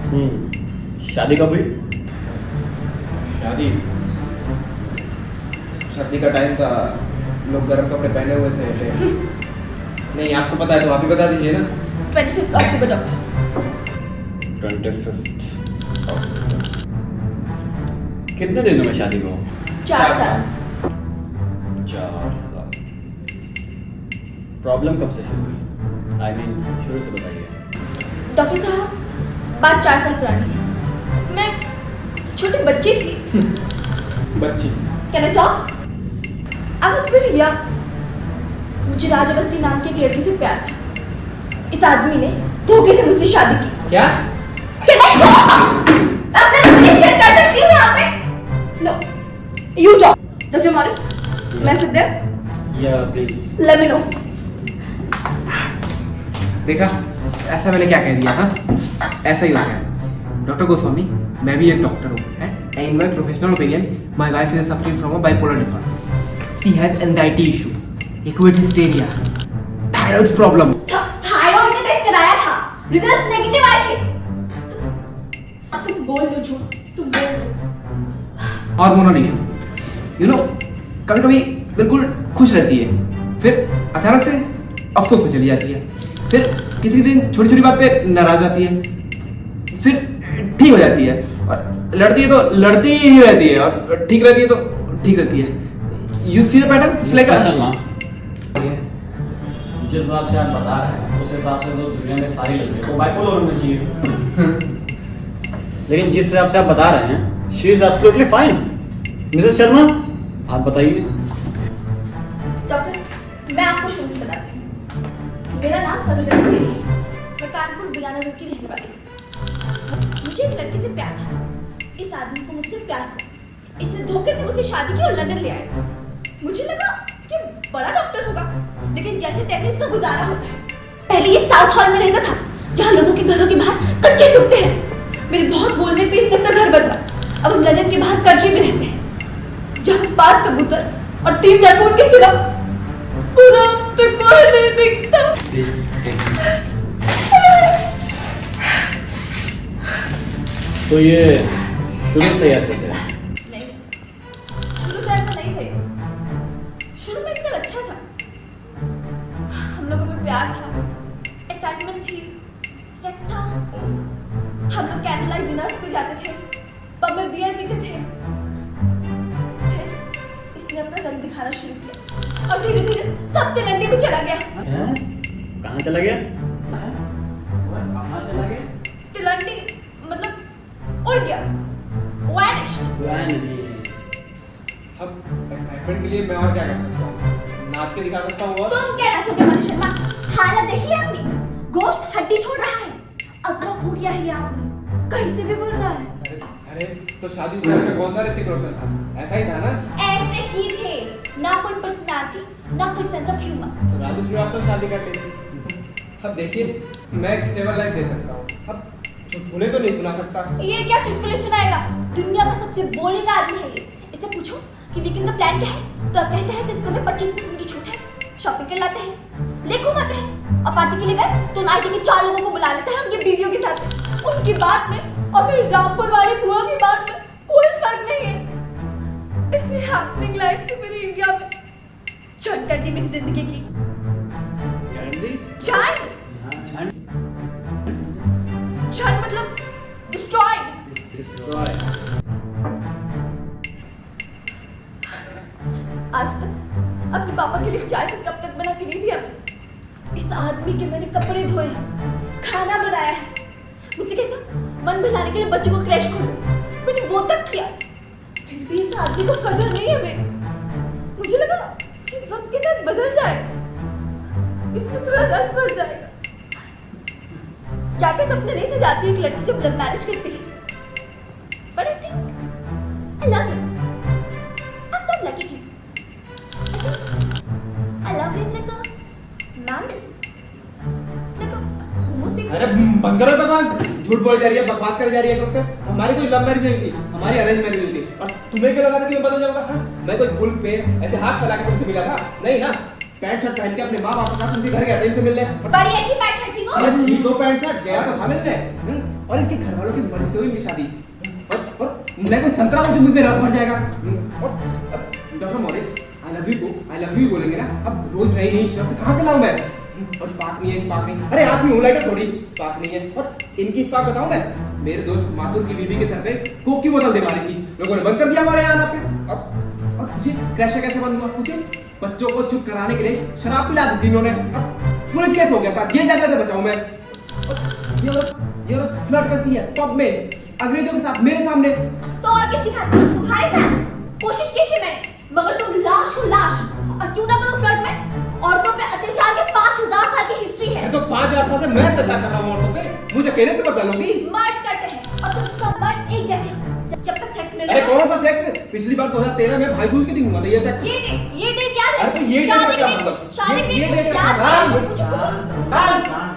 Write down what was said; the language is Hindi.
शादी कब हुई? शादी सर्दी का टाइम था, लोग गर्म कपड़े पहने हुए थे। नहीं आपको पता है तो आप ही बता दीजिए ना। 25 अक्टूबर डॉक्टर। 25 कितने दिनों में शादी को? 4 साल। 4 साल। प्रॉब्लम कब से शुरू हुई? I mean, शुरू से बताइए। डॉक्टर साहब, बात 4 साल पुरानी है। मैं छोटी बच्ची थी। बच्ची Can I talk? I was very young. मुझे राज अवस्थी नाम की एक लड़की से प्यार था। इस आदमी ने धोखे से मुझसे शादी की। क्या? Can I talk? मैं अपना रिलेशन शेयर कर सकती हूँ यहाँ पे? No. You talk. Dr. Morris, मैं sit there? Yeah, please. Let me know. देखा ऐसा मैंने क्या कह दिया? हाँ ऐसा ही होता है। डॉक्टर गोस्वामी, मैं भी एक डॉक्टर हूँ in my professional opinion my wife is suffering from a bipolar disorder. She has anxiety issue, acute hysteria, thyroid problem. Thyroid का टेस्ट कराया था, रिजल्ट नेगेटिव आए थे। अब तुम बोल लो झूठ, तुम बोल लो। हार्मोनल इशू, यू नो, कभी कभी बिल्कुल खुश रहती है, फिर अचानक से अफसोस में चली जाती है, फिर किसी दिन छोटी छोटी बात पे नाराज आती है, फिर ठीक हो जाती है, और लड़ती है तो लड़ती ही रहती है, और ठीक रहती है तो ठीक रहती है। You see the pattern? It's like Sharma, जिस हिसाब से आप बता रहे हैं उस हिसाब से तो दुनिया में सारी लड़कियों को बाइपोलर होना चाहिए। लेकिन जिस हिसाब से आप बता रहे हैं she is absolutely fine. Mrs Sharma, आप बताइए। डॉक्टर, मैं आपको शुरू से बताती हूँ। मेरा नाम तनुजा है। मैं कानपुर बिलाना रोड की रहने वाली हूँ। मुझे एक लड़की से प्यार था। इस आदमी को मुझसे प्यार हुआ। इसने धोखे से मुझसे शादी की और लंदन ले आया। मुझे लगा कि बड़ा डॉक्टर होगा, लेकिन जैसे तैसे इसका गुजारा होता है। पहले ये साउथ हॉल में रहता था, जहाँ लोगों के घरों के बाहर कच्चे सूखते हैं। मेरे बहुत बोलने पे इसने अपना घर बनवा। अब हम लंदन के बाहर कर्जे में रहते हैं, जहाँ 5 कबूतर और 3 रैकून के सिवा पूरा तो कोई नहीं दिखता। तो ये शुरू से ऐसे थे? नहीं, शुरू से ऐसा नहीं थे। शुरू में एकदम अच्छा था। हम लोगों में प्यार था, एक्साइटमेंट थी, सेक्स था। हम लोग कैंडल लाइट डिनर्स पे जाते थे, पब में बियर पीते थे। फिर इसने अपना रंग दिखाना शुरू किया और धीरे धीरे सब तिलंडी में चला गया। कहाँ चला गया? कहाँ चला गया? तिलंडी मतलब उड़ गया, वैनिश्ड। अब एक्साइटमेंट के लिए मैं और क्या कर सकता हूँ? नाच के दिखा सकता हूँ। और तुम क्या नाचोगे मनीष शर्मा? हालत देखी है अपनी? गोश्त हड्डी छोड़ रहा है, अदरक हो गया है ये आदमी, कहीं से भी बोल रहा है। अरे तो शादी से पहले कौन सा ऋतिक रोशन था? ऐसा ही था ना? ऐसे ही थे, ना कोई पर्सनालिटी, ना कोई सेंस ऑफ ह्यूमर। तो राजू श्रीवास्तव शादी कर लेती। अब देखिए, मैं एक स्टेबल लाइफ दे सकता हूँ। अब चुटकुले तो नहीं सुना सकता। ये क्या चुटकुले सुनाएगा? दुनिया का सबसे बोरिंग आदमी है ये। इसे पूछो कि वीकेंड का प्लान क्या है, तो कहते हैं डिस्को में 25% की छूट है, शॉपिंग कर लाते हैं, ले घुमाते हैं, और पार्टी के लिए गए तो नाइटी के 4 लोगों को बुला लेते हैं उनकी बीवियों के साथ। उनकी बात में और मेरी रामपुर वाली बुआ की बात में कोई फर्क नहीं है। इतनी हैपनिंग लाइफ से मेरी इंडिया में छट कर दी मेरी जिंदगी की। छट छट मतलब डिस्ट्रॉयड। आज तक अपने पापा के लिए चाय तक कब तक बना के नहीं दिया मैंने। इस आदमी के मैंने कपड़े धोए हैं, खाना बनाया है, मुझसे कहता मन बहलाने के लिए बच्चों को क्रैश खोलो, मैंने वो तक किया। फिर भी इस आदमी को कदर नहीं है मेरी। मुझे लगा कि वक्त के साथ बदल जाएगा, इसमें थोड़ा रस भर जाएगा। क्या क्या सपने नहीं सजाती एक लड़की जब लव मैरिज करती है। But I think I love him. I stop liking him. I love him like a man, like a homosexual. अरे बंद करो बकवास, झूठ बोल जा रही है, बकवास कर जा रही है कब से। हमारी कोई लव मैरिज नहीं थी, हमारी अरेंज मैरिज हुई थी। और तुम्हें क्या लगा था कि मैं बदल जाऊंगा? हाँ, मैं कोई पुल पे ऐसे हाथ फैला के तुमसे मिला था? नहीं ना। पैंट शर्ट पहन के अपने माँ बाप के साथ उनके घर गया था इनसे मिलने। बड़ी अच्छी पैंट शर्ट थी वो। अरे थी तो पैंट शर्ट, गया तो था मिलने। और इनके घर वालों की मर्जी से हुई इनकी शादी। और मैं कोई संतरा हूँ जो मुझ में रस भर जाएगा। और doctor Maurya I love you बोलेंगे ना, अब रोज नई नई शब्द कहाँ से लाऊं मैं? और स्पार्क नहीं है, स्पार्क नहीं। अरे आदमी हूँ लाइटर थोड़ी, स्पार्क नहीं है। और इनकी स्पार्क बताऊं मैं, मेरे दोस्त माथुर की बीबी के सर पे कोक की बोतल दे मारी थी, लोगों ने बंद कर दिया हमारे यहाँ आना पे। और पूछिए क्रैशर कैसे बंद हुआ? पूछिए बच्चों को चुप कराने के लिए शराब पिला दी थी इन्होंने, और पुलिस केस हो गया था, जेल जाकर के बचाऊं मैं। और ये औरत फ्लर्ट करती है पब में अंग्रेजों के साथ मेरे सामने। तो और किसके साथ? तुम्हारे साथ कोशिश की थी मैंने, मगर तुम लाश हो लाश। और क्यों ना करो फ्लर्ट में? औरतों पे अत्याचार के 5000 साल की हिस्ट्री है। तो 5000 साल से मैं अत्याचार कर रहा हूँ औरतों पे, मुझे कहने से पता लोगी? मर्द करते हैं और तुम सब मर्द एक जैसे, जब तक सेक्स मिल अरे रहा है। कौन सा सेक्स? पिछली बार 2013 में भाई दूज के दिन हुआ था ये सेक्स। ये डेट याद है? अरे तो ये शादी डेट का क्या के मतलब? शादी ये के डेट डेट का याद क्या है? मतलब? पूछो पूछो।